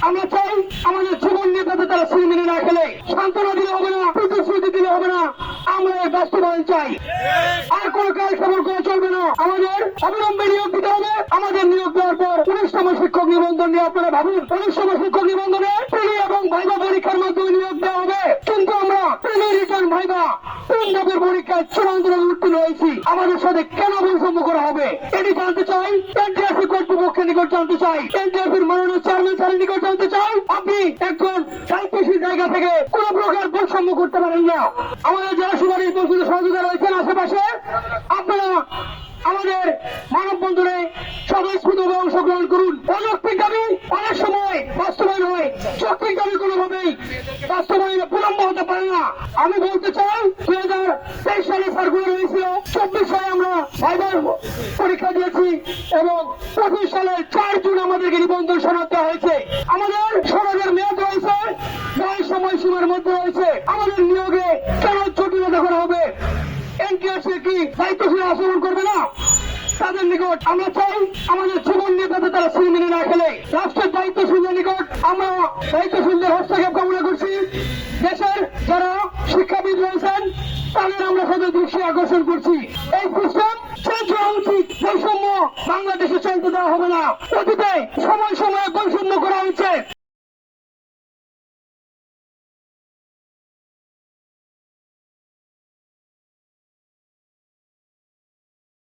আমরা চাই আমাদের জীবন নিয়ে যাতে তারা সিনেমিনে না খেলে, সান্ত্বনা দিলে হবে না, প্রতিশ্রুতি দিলে হবে না, আমরা এই বাস্তবায়ন চাই। আর কোন কাজ খবর করে চলবে না, আমাদের অবিলম্বে নিয়োগ দিতে হবে। আমাদের নিয়োগ দেওয়ার পর 19তম শিক্ষক নিবন্ধন নিয়ে আপনারা ভাবুন, 19তম শিক্ষক নিবন্ধনে প্রিলি এবং ভাইভা পরীক্ষার মাধ্যমে নিয়োগ দেওয়া হবে। কিন্তু আমরা প্রিলি, রিটার্ন, ভাইভা 3 ধাপের পরীক্ষায় চূড়ান্ত উত্তীর্ণ হয়েছি, আমাদের সাথে কেন বৈষম্য করা হবে এটি জানতে চাই। এনটিআরসি কর্তৃপক্ষের নিকট জানতে চাই, এনটিআরসির মাননীয় চেয়ারম্যান স্যারের নিকট জানতে চাই। আপনি একজন দায়িত্বশীল জায়গা থেকে কোন প্রকার বৈষম্য করতে পারেন না। আমাদের যারা সুপারিশ পরিষদ সহযোগিতা রয়েছেন আশেপাশে, আপনারা আমাদের মানববন্ধনে স্বতঃস্ফূর্তভাবে অংশগ্রহণ করুন। অযৌক্তিক দাবি অনেক সময় বাস্তবায়ন হয়, যৌক্তিক দাবি কোনোভাবেই বাস্তবায়নে বিলম্ব হতে পারে না। আমি বলতে চাই 2023 সালে সার্কুলার হয়েছিল, 24 সালে আমরা ভাইবার পরীক্ষা দিয়েছি এবং 25 সালের 4 জুন আমাদেরকে নিবন্ধন সনদ দেওয়া হয়েছে। আমাদের সনদের মেয়াদ রয়েছে, নয় সময়সীমার মধ্যে রয়েছে। আমাদের নিয়োগে কেন জটিলতা করা হবে? এনটিআরসি কি দায়িত্বশীল আচরণ করবে না? তাদের নিকট আমরা চাই আমাদের জীবন নিয়ে যাতে তারা সিনেমিনে না খেলে। রাষ্ট্রের দায়িত্বশীলদের নিকট আমরা দায়িত্বশীলদের হস্তক্ষেপ কামনা করছি। দেশের যারা শিক্ষাবিদ রয়েছেন তাদের আমরা সদয় দৃষ্টি আকর্ষণ করছি। এই সিস্টেম চেঞ্জ হওয়া উচিত। বৈষম্য বাংলাদেশে চলতে দেওয়া হবে না। অতীতে সময় সময়ে